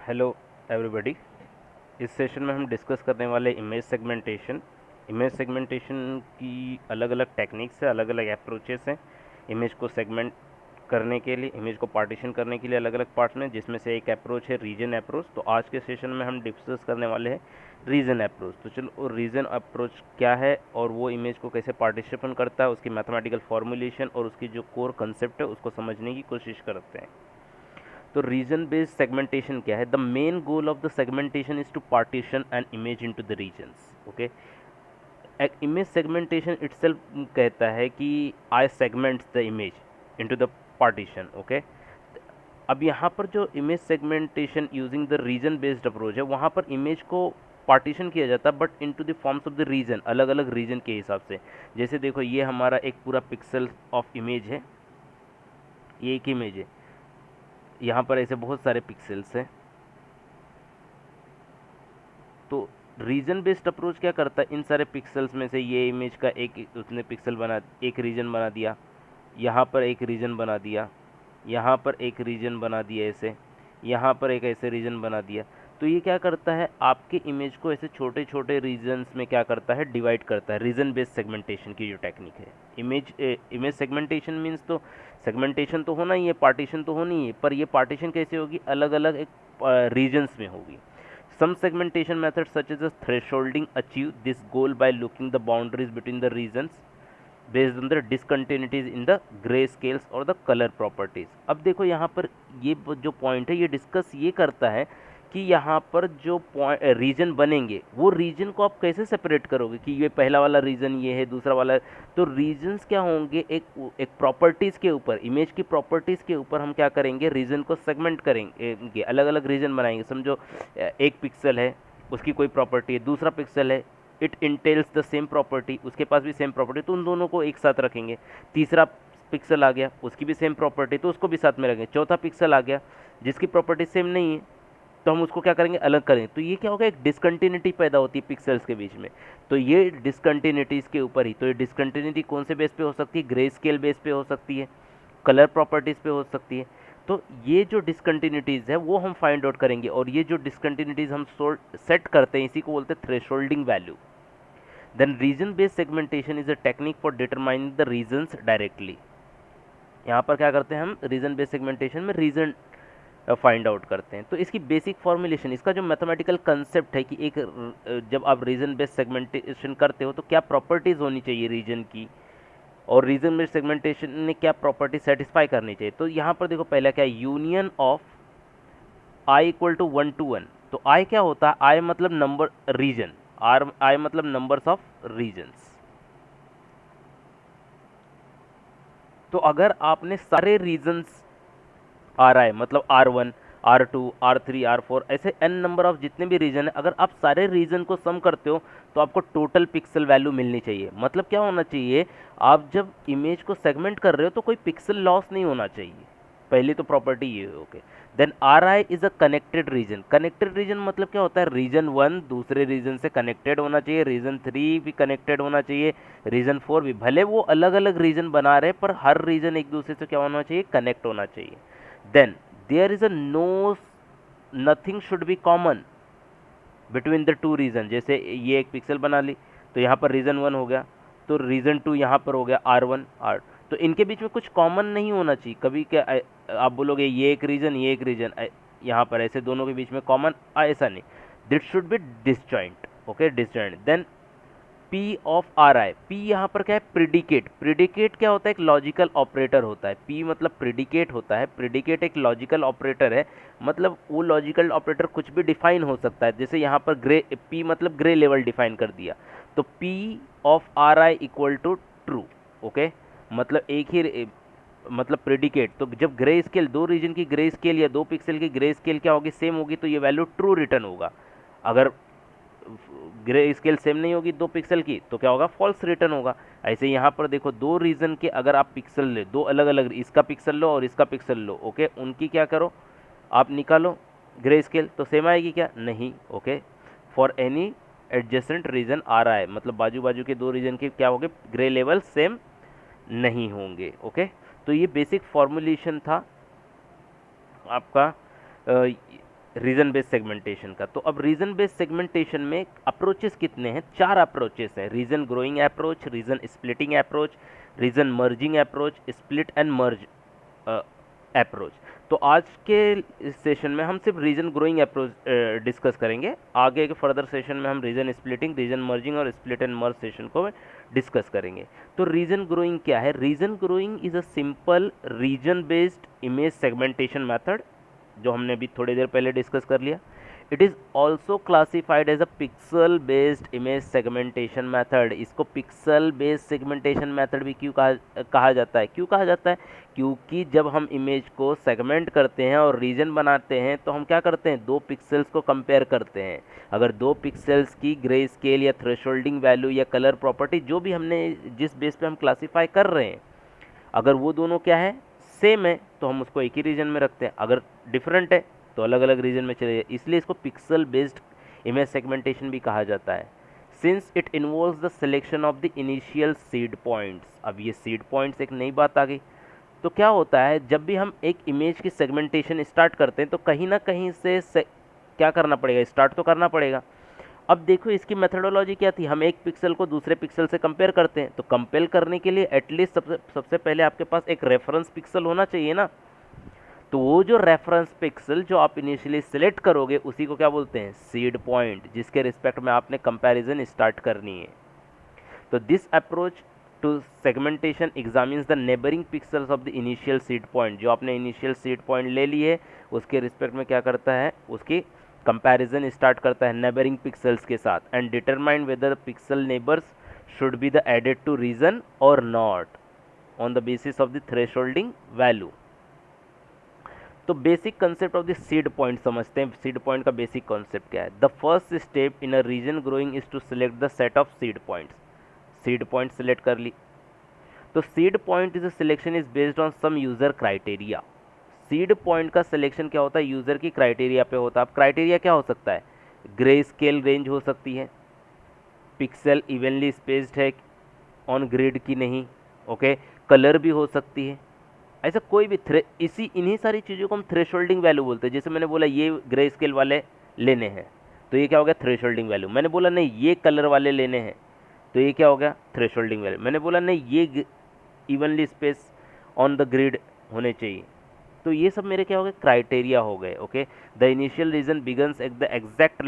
Hello everybody. इस session में हम डिस्कस करने वाले इमेज सेगमेंटेशन। इमेज सेगमेंटेशन की अलग अलग टेक्निक्स है, अलग अलग अप्रोचेस हैं इमेज को सेगमेंट करने के लिए, इमेज को पार्टीशन करने के लिए अलग अलग पार्ट्स में, जिसमें से एक अप्रोच है रीजन अप्रोच। तो आज के सेशन में हम डिस्कस करने वाले हैं रीजन अप्रोच। तो चलो, रीजन अप्रोच क्या है और वो इमेज को कैसे पार्टीशन करता है, उसकी मैथमेटिकल फॉर्मुलेशन और उसकी जो कोर कंसेप्ट है उसको समझने की कोशिश करते हैं। तो रीजन बेस्ड सेगमेंटेशन क्या है? The main goal of the segmentation is to partition an image into the regions. Okay, image segmentation itself कहता है कि I segments the image into the partition. Okay, अब यहाँ पर जो image segmentation using the region based approach है, वहाँ पर इमेज को पार्टीशन किया जाता है but into the forms of the region, अलग अलग रीजन के हिसाब से। जैसे देखो, ये हमारा एक पूरा पिक्सल ऑफ इमेज है, ये एक इमेज है, यहाँ पर ऐसे बहुत सारे पिक्सल्स हैं। तो रीजन बेस्ड अप्रोच क्या करता है, इन सारे पिक्सल्स में से ये इमेज का एक उसने पिक्सल बना, एक रीजन बना दिया, यहाँ पर एक रीजन बना दिया, यहाँ पर एक रीजन बना दिया, ऐसे यहाँ पर एक ऐसे रीजन बना दिया। तो ये क्या करता है, आपके इमेज को ऐसे छोटे छोटे रीजन्स में क्या करता है, डिवाइड करता है। रीजन बेस्ड सेगमेंटेशन की जो टेक्निक है, इमेज सेगमेंटेशन मीन्स तो सेगमेंटेशन तो होना ही है, पार्टीशन तो होनी ही है, पर ये पार्टीशन कैसे होगी, अलग अलग एक रीजन्स में होगी। Some segmentation methods such as thresholding achieve this goal by looking the boundaries between the regions based on the discontinuities in the gray scales और the color properties। अब देखो यहाँ पर ये जो पॉइंट है, ये डिस्कस ये करता है कि यहाँ पर जो रीजन बनेंगे, वो रीजन को आप कैसे सेपरेट करोगे कि ये पहला वाला रीजन ये है, दूसरा वाला। तो रीजन्स क्या होंगे, एक प्रॉपर्टीज़ के ऊपर, इमेज की प्रॉपर्टीज़ के ऊपर हम क्या करेंगे, रीजन को सेगमेंट करेंगे, अलग अलग रीजन बनाएंगे। समझो, एक पिक्सल है, उसकी कोई प्रॉपर्टी है, दूसरा पिक्सल है, it entails the same property, उसके पास भी सेम प्रॉपर्टी, तो उन दोनों को एक साथ रखेंगे। तीसरा पिक्सल आ गया, उसकी भी सेम प्रॉपर्टी, तो उसको भी साथ में रखेंगे। चौथा पिक्सल आ गया जिसकी प्रॉपर्टी सेम नहीं है, तो हम उसको क्या करेंगे, अलग करेंगे। तो ये क्या होगा, एक डिसकंटिन्यूटी पैदा होती है पिक्सल्स के बीच में। तो ये डिसकंटिन्यूटीज़ के ऊपर ही, तो ये डिसकंटिन्यूटी कौन से बेस पे हो सकती है, ग्रे स्केल बेस पे हो सकती है, कलर प्रॉपर्टीज़ पे हो सकती है। तो ये जो डिसकंटिन्यूटीज़ है वो हम फाइंड आउट करेंगे, और ये जो डिसकंटिन्यूटीज़ हम सेट करते हैं, इसी को बोलते हैं thresholding value. Then region based segmentation is a technique for determining the regions directly. यहाँ पर क्या करते हैं, हम रीजन बेस्ड सेगमेंटेशन में रीजन फाइंड आउट करते हैं। तो इसकी बेसिक फॉर्मुलेशन, इसका जो मैथमेटिकल कंसेप्ट है कि एक जब आप रीजन बेस्ड सेगमेंटेशन करते हो तो क्या प्रॉपर्टीज़ होनी चाहिए रीजन की, और रीजन बेस्ड सेगमेंटेशन ने क्या प्रॉपर्टी सेटिस्फाई करनी चाहिए। तो यहाँ पर देखो, पहला क्या है, union of I equal to 1 to 1। तो आई क्या होता है, आई मतलब नंबर रीजन, आर आई मतलब नंबर्स ऑफ रीजन्स। तो अगर आपने सारे रीजन्स, आर आई मतलब R1, R2, R3, R4, ऐसे n नंबर ऑफ जितने भी रीजन है, अगर आप सारे रीजन को सम करते हो तो आपको टोटल पिक्सल वैल्यू मिलनी चाहिए। मतलब क्या होना चाहिए, आप जब इमेज को सेगमेंट कर रहे हो तो कोई पिक्सल लॉस नहीं होना चाहिए। पहली तो प्रॉपर्टी ये है। Okay, then R I is a connected region. Connected region मतलब क्या होता है, रीजन 1 दूसरे रीजन से कनेक्टेड होना चाहिए, रीजन 3 भी कनेक्टेड होना चाहिए, रीजन 4 भी। भले वो अलग अलग रीजन बना रहे, पर हर रीजन एक दूसरे से क्या होना चाहिए, कनेक्ट होना चाहिए। then there is a no, nothing should be common between the two region। जैसे ये एक पिक्सल बना ली, तो यहाँ पर रीजन 1 हो गया, तो रीजन 2 यहाँ पर हो गया R1 R। तो इनके बीच में कुछ कॉमन नहीं होना चाहिए। कभी क्या आप बोलोगे ये एक रीजन, ये एक रीजन, यहाँ पर ऐसे दोनों के बीच में कॉमन, ऐसा नहीं। That should be disjoint. Okay, disjoint. Then P of R I, P यहाँ पर क्या है, प्रिडिकेट। प्रिडिकेट क्या होता है, एक लॉजिकल ऑपरेटर होता है। P मतलब प्रिडिकेट होता है, प्रिडिकेट एक लॉजिकल ऑपरेटर है। मतलब वो लॉजिकल ऑपरेटर कुछ भी डिफाइन हो सकता है। जैसे यहाँ पर ग्रे, P मतलब ग्रे लेवल डिफाइन कर दिया, तो P of R I equal to true. Okay, मतलब एक ही मतलब प्रेडिकेट। तो जब ग्रे स्केल, दो रीजन की ग्रे स्केल या दो पिक्सल की ग्रे स्केल क्या होगी, सेम होगी, तो ये वैल्यू ट्रू रिटर्न होगा। अगर ग्रे स्केल सेम नहीं होगी दो पिक्सल की, तो क्या होगा, फॉल्स रिटर्न होगा। ऐसे यहाँ पर देखो, दो रीजन के अगर आप पिक्सल ले, दो अलग अलग, इसका पिक्सल लो और इसका पिक्सल लो, ओके, उनकी क्या करो, आप निकालो ग्रे स्केल, तो सेम आएगी क्या, नहीं। Okay, for any adjacent region आ रहा है, मतलब बाजू बाजू के दो रीजन के क्या होंगे, ग्रे लेवल सेम नहीं होंगे। ओके, तो ये बेसिक फॉर्मुलेशन था आपका रीजन बेस्ड सेगमेंटेशन का। तो अब रीजन बेस्ड सेगमेंटेशन में अप्रोचेस कितने हैं? 4 अप्रोचेस हैं। Region growing approach, region splitting approach, region merging approach, split and merge approach. तो आज के इस सेशन में हम सिर्फ रीजन ग्रोइंग अप्रोच डिस्कस करेंगे। आगे के फर्दर सेशन में हम रीजन स्प्लिटिंग, रीजन मर्जिंग और स्प्लिट एंड मर्ज सेशन को डिस्कस करेंगे। तो रीजन ग्रोइंग क्या है? Region growing is a simple region based image segmentation method, जो हमने अभी थोड़ी देर पहले डिस्कस कर लिया। It is also classified as a pixel based image segmentation method. इसको पिक्सल बेस्ड सेगमेंटेशन मेथड भी क्यों कहा जाता है? क्यों कहा जाता है? क्योंकि जब हम इमेज को सेगमेंट करते हैं और रीजन बनाते हैं तो हम क्या करते हैं? 2 पिक्सल्स को कंपेयर करते हैं। अगर 2 पिक्सल्स की ग्रे स्केल या थ्रेशोल्डिंग वैल्यू या कलर प्रॉपर्टी, जो भी हमने जिस बेस पे हम क्लासीफाई कर रहे हैं, अगर वो दोनों क्या है? सेम है, तो हम उसको एक ही रीजन में रखते हैं। अगर डिफरेंट है तो अलग अलग रीजन में चले जाए। इसलिए इसको पिक्सल बेस्ड इमेज सेगमेंटेशन भी कहा जाता है। Since it involves the selection of the initial seed points. अब ये सीड पॉइंट्स एक नई बात आ गई। तो क्या होता है, जब भी हम एक इमेज की सेगमेंटेशन स्टार्ट करते हैं तो कहीं ना कहीं से क्या करना पड़ेगा? स्टार्ट तो करना पड़ेगा। अब देखो इसकी मेथडोलॉजी क्या थी? हम एक पिक्सल को दूसरे पिक्सल से कंपेयर करते हैं, तो कंपेयर करने के लिए एटलीस्ट सबसे पहले आपके पास एक रेफरेंस पिक्सल होना चाहिए ना। तो वो जो रेफरेंस पिक्सल जो आप इनिशियली सिलेक्ट करोगे उसी को क्या बोलते हैं? सीड पॉइंट, जिसके रिस्पेक्ट में आपने कंपैरिजन स्टार्ट करनी है। तो this approach to segmentation examines the neighbouring pixels of the initial seed point. जो आपने इनिशियल सीड पॉइंट ले लिए उसके रिस्पेक्ट में क्या करता है? उसकी कंपैरिजन स्टार्ट करता है नेबरिंग पिक्सल्स के साथ, and determine whether pixel neighbours should be the added to region और not on the basis of the thresholding value. तो basic concept of the seed point समझते हैं। सीड पॉइंट का basic concept क्या है? The first step in a region growing is to select the set of seed points. Seed point select कर ली। तो seed point is selection is based on some user criteria. Seed point का selection क्या होता है? User की criteria पे होता है। अब क्राइटेरिया क्या हो सकता है? ग्रे स्केल रेंज हो सकती है, पिक्सल इवनली स्पेस्ड है ऑन ग्रिड की नहीं, ओके, कलर भी हो सकती है। ऐसा कोई भी इन्हीं सारी चीज़ों को हम थ्रेशोल्डिंग वैल्यू बोलते हैं। जैसे मैंने बोला ये ग्रे स्केल वाले लेने हैं, तो ये क्या हो गया? Thresholding value. मैंने बोला नहीं ये कलर वाले लेने हैं, तो ये क्या हो गया? Thresholding value. मैंने बोला नहीं ये evenly space on the grid होने चाहिए, तो ये सब मेरे क्या हो गए? क्राइटेरिया हो गए। Okay, the initial region begins at the exact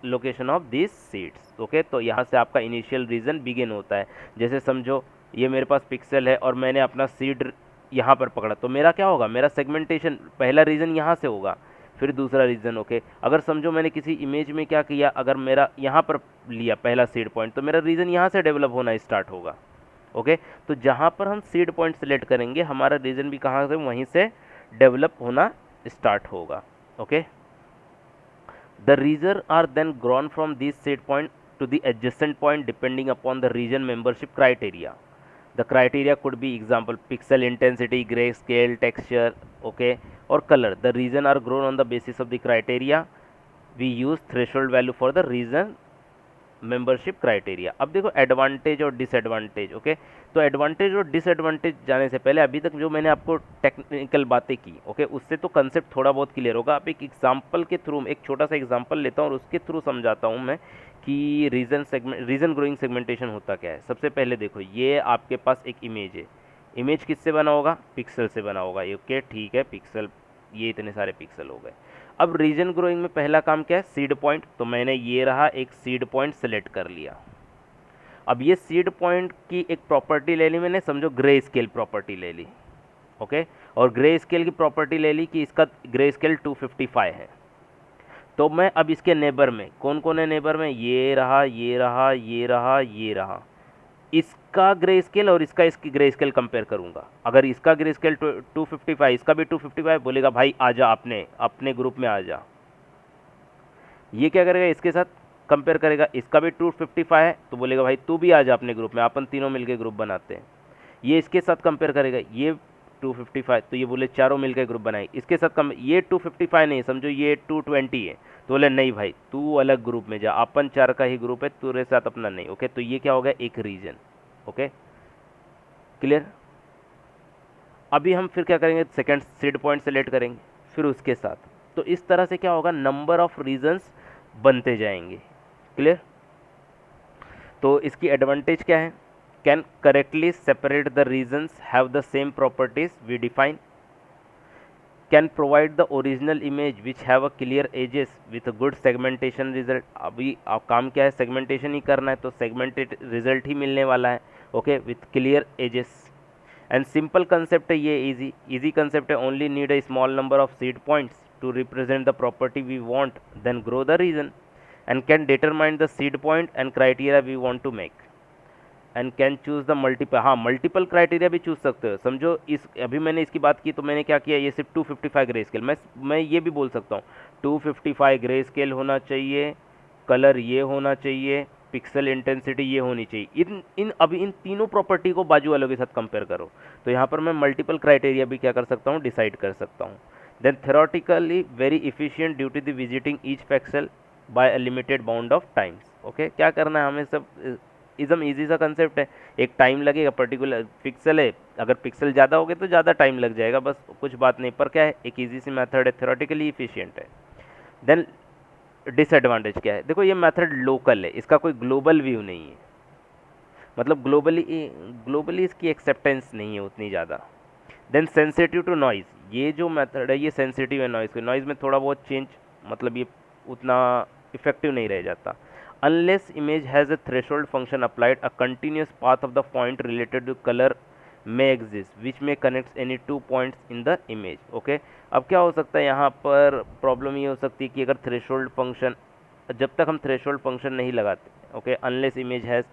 location of this seeds. Okay, तो यहाँ से आपका इनिशियल रीजन बिगिन होता है। जैसे समझो ये मेरे पास पिक्सल है और मैंने अपना सीड यहाँ पर पकड़ा, तो मेरा क्या होगा? मेरा सेगमेंटेशन पहला रीजन यहाँ से होगा, फिर दूसरा रीजन। ओके, अगर समझो मैंने किसी इमेज में क्या किया, अगर मेरा यहाँ पर लिया पहला सीड पॉइंट, तो मेरा रीजन यहाँ से डेवलप होना स्टार्ट होगा। ओके, तो जहाँ पर हम सीड पॉइंट सेलेक्ट करेंगे हमारा रीजन भी कहाँ से? वहीं से डेवलप होना स्टार्ट होगा। Okay, the region are then grown from this seed point to the adjacent point depending upon the region membership criteria. The criteria could be example pixel intensity, grayscale, texture, okay, or color. The region are grown on the basis of the criteria. We use threshold value for the region membership criteria. अब देखो advantage और disadvantage. Okay, तो advantage और disadvantage जाने से पहले अभी तक जो मैंने आपको टेक्निकल बातें की, ओके, उससे तो कंसेप्ट थोड़ा बहुत क्लियर होगा। आप एक एग्जांपल के थ्रू, एक छोटा सा एग्जांपल लेता हूँ और उसके थ्रू समझाता हूँ मैं कि रीजन ग्रोइंग सेगमेंटेशन होता क्या है। सबसे पहले देखो ये आपके पास एक इमेज है। इमेज किससे बना होगा? पिक्सल से बना होगा। ओके ठीक है, पिक्सल, ये इतने सारे पिक्सल हो गए। अब रीजन ग्रोइंग में पहला काम क्या है? Seed point. तो मैंने ये रहा एक सीड पॉइंट सेलेक्ट कर लिया। अब ये सीड पॉइंट की एक प्रॉपर्टी ले ली मैंने, समझो ग्रे स्केल प्रॉपर्टी ले ली। ओके, और ग्रे स्केल की प्रॉपर्टी ले ली कि इसका ग्रे स्केल 255 है। तो मैं अब इसके नेबर में कौन कौन है? नेबर में ये रहा, ये रहा, ये रहा, ये रहा। इसका ग्रे स्केल और इसकी ग्रे स्केल कंपेयर करूंगा। अगर इसका ग्रे स्केल 255, इसका भी 255, बोलेगा भाई आजा अपने ग्रुप में आजा। ये क्या करेगा? इसके साथ कंपेयर करेगा, इसका भी 255 है, तो बोलेगा भाई तू भी आजा अपने ग्रुप में, अपन तीनों मिलके ग्रुप बनाते हैं। ये इसके साथ कंपेयर करेगा, ये 255, तो ये बोले चारों मिलकर ग्रुप बनाए। इसके साथ ये 255 नहीं, समझो ये 220 है, तो बोले नहीं भाई तू अलग ग्रुप में जा, अपन चार का ही ग्रुप है, तेरे साथ अपना नहीं। ओके, तो ये क्या हो गया? एक रीजन। Okay, clear? अभी हम फिर क्या करेंगे? सेकंड सीड पॉइंट सेलेक्ट करेंगे, फिर उसके साथ तो इस तरह से क्या होगा, नंबर ऑफ रीजन्स बनते जाएंगे। क्लियर? तो इसकी एडवांटेज क्या है, can correctly separate the regions, have the same properties we define, can provide the original image which have a clear edges with good segmentation result. अभी आप काम क्या है, सेगमेंटेशन ही करना है, तो सेगमेंटेड रिजल्ट ही मिलने वाला है। Okay, with clear edges and simple concept है ये, इजी कंसेप्ट है, only need a small number of seed points to represent the property we want, then grow the region and can determine the seed point and criteria we want to make and can choose the multiple, हाँ multiple criteria भी choose सकते हो। समझो इस अभी मैंने इसकी बात की तो मैंने क्या किया, ये सिर्फ 255 ग्रे स्केल, मैं ये भी बोल सकता हूँ 255 ग्रे स्केल होना चाहिए, कलर ये होना चाहिए, पिक्सल इंटेंसिटी ये होनी चाहिए। अभी इन तीनों प्रॉपर्टी को बाजू वालों के साथ कंपेयर करो, तो यहाँ पर मैं मल्टीपल क्राइटेरिया भी क्या कर सकता हूँ, डिसाइड कर सकता हूँ। Then theoretically very efficient due to the visiting each pixel by a limited bound of times. Okay, क्या करना है हमें, सब एकदम ईजी सा कंसेप्ट है, एक टाइम लगेगा, पर्टिकुलर पिक्सल है, अगर पिक्सल ज़्यादा हो गए तो ज़्यादा टाइम लग जाएगा, बस कुछ बात नहीं, पर क्या है, एक ईजी सी मेथड है, थेरोटिकली इफिशियंट है। देन डिसएडवांटेज क्या है, देखो ये मेथड लोकल है, इसका कोई ग्लोबल व्यू नहीं है, मतलब ग्लोबली इसकी एक्सेप्टेंस नहीं है उतनी ज़्यादा। देन सेंसिटिव टू नॉइज़, ये जो मेथड है ये सेंसिटिव है नॉइज़ के, नॉइज़ में थोड़ा बहुत चेंज, मतलब ये उतना इफेक्टिव नहीं रह जाता। Unless image has a threshold function applied, a continuous path of the point related to colour में एग्जिस्ट विच में connects any 2 points in the image. Okay, अब क्या हो सकता है यहाँ पर प्रॉब्लम ये हो सकती है कि अगर थ्रेशोल्ड फंक्शन, जब तक हम थ्रेशोल्ड फंक्शन नहीं लगाते, okay, unless image has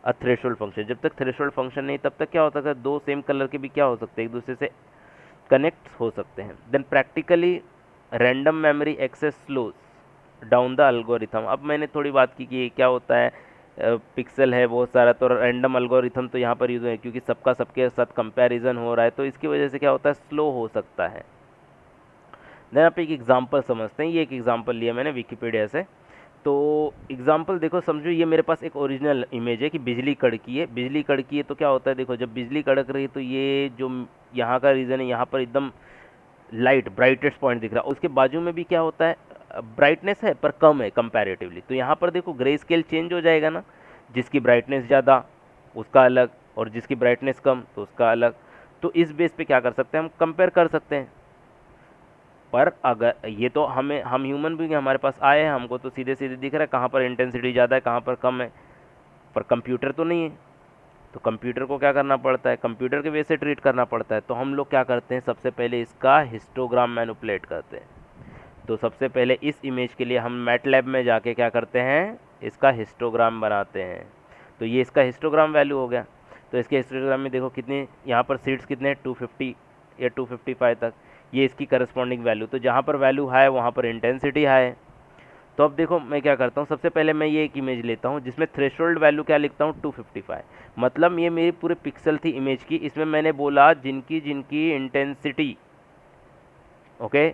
a threshold function, जब तक थ्रेशोल्ड फंक्शन नहीं तब तक क्या हो सकता है, दो सेम कलर के भी क्या हो सकते हैं, एक दूसरे से कनेक्ट हो सकते हैं। Then practically random memory access slows down the algorithm. अब मैंने थोड़ी बात की कि क्या होता है, पिक्सल है बहुत सारा, तो रैंडम अल्गोरिथम तो यहाँ पर यूज़ है, क्योंकि सबका सबके साथ कंपैरिजन हो रहा है, तो इसकी वजह से क्या होता है, स्लो हो सकता है। देन आप एक एग्जांपल समझते हैं, ये एक एग्जांपल लिया मैंने विकिपीडिया से, तो एग्जांपल देखो, समझो ये मेरे पास एक ओरिजिनल इमेज है कि बिजली कड़की है, बिजली कड़की है, तो क्या होता है, देखो जब बिजली कड़क रही है तो ये जो यहाँ का रीज़न है, यहाँ पर एकदम लाइट ब्राइटेस्ट पॉइंट दिख रहा है, उसके बाजू में भी क्या होता है, ब्राइटनेस है पर कम है कंपैरेटिवली, तो यहाँ पर देखो ग्रे स्केल चेंज हो जाएगा ना, जिसकी ब्राइटनेस ज़्यादा उसका अलग, और जिसकी ब्राइटनेस कम तो उसका अलग। तो इस बेस पे क्या कर सकते हैं, हम कंपेयर कर सकते हैं। पर अगर ये तो हम ह्यूमन बीइंग, हमारे पास आए हैं, हमको तो सीधे सीधे दिख रहा है कहाँ पर इंटेंसिटी ज़्यादा है कहाँ पर कम है, पर कंप्यूटर तो नहीं है, तो कंप्यूटर को क्या करना पड़ता है, कंप्यूटर के वे से ट्रीट करना पड़ता है। तो हम लोग क्या करते हैं, सबसे पहले इसका हिस्टोग्राम मैनिपुलेट करते हैं। तो सबसे पहले इस इमेज के लिए हम मैटलैब में जाके क्या करते हैं, इसका हिस्टोग्राम बनाते हैं। तो ये इसका हिस्टोग्राम वैल्यू हो गया। तो इसके हिस्टोग्राम में देखो कितने यहाँ पर सीट्स कितने, 250 या 255 तक, ये इसकी करस्पॉन्डिंग वैल्यू। तो जहाँ पर वैल्यू हाई है वहाँ पर इंटेंसिटी हाई है। तो अब देखो मैं क्या करता हूँ, सबसे पहले मैं ये एक इमेज लेता हूँ जिसमें थ्रेशोल्ड वैल्यू क्या लिखता हूँ, 255, मतलब ये मेरी पूरे पिक्सल थी इमेज की, इसमें मैंने बोला जिनकी जिनकी इंटेंसिटी, ओके,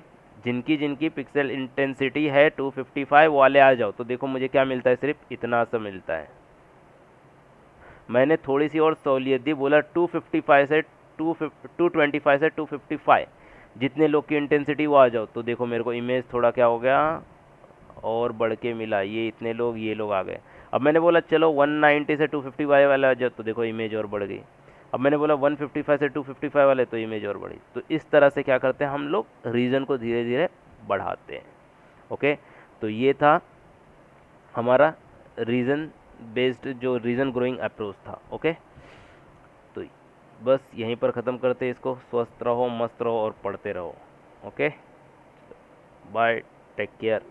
जिनकी जिनकी पिक्सल इंटेंसिटी है 255 वाले आ जाओ। तो देखो मुझे क्या मिलता है, सिर्फ इतना सा मिलता है। मैंने थोड़ी सी और सहूलियत दी, बोला 255 से 225 से 255, जितने लोग की इंटेंसिटी वो आ जाओ। तो देखो मेरे को इमेज थोड़ा क्या हो गया और बढ़ के मिला, ये इतने लोग, ये लोग आ गए। अब मैंने बोला चलो 190 से 255 वाला आ जाओ, तो देखो इमेज और बढ़ गई। अब मैंने बोला 155 से 255 वाले, तो इमेज और बढ़ी। तो इस तरह से क्या करते हैं हम लोग, रीजन को धीरे धीरे बढ़ाते हैं। ओके, तो ये था हमारा रीजन बेस्ड जो रीजन ग्रोइंग अप्रोच था। ओके, तो बस यहीं पर ख़त्म करते हैं इसको। स्वस्थ रहो, मस्त रहो और पढ़ते रहो। Okay, bye, take care.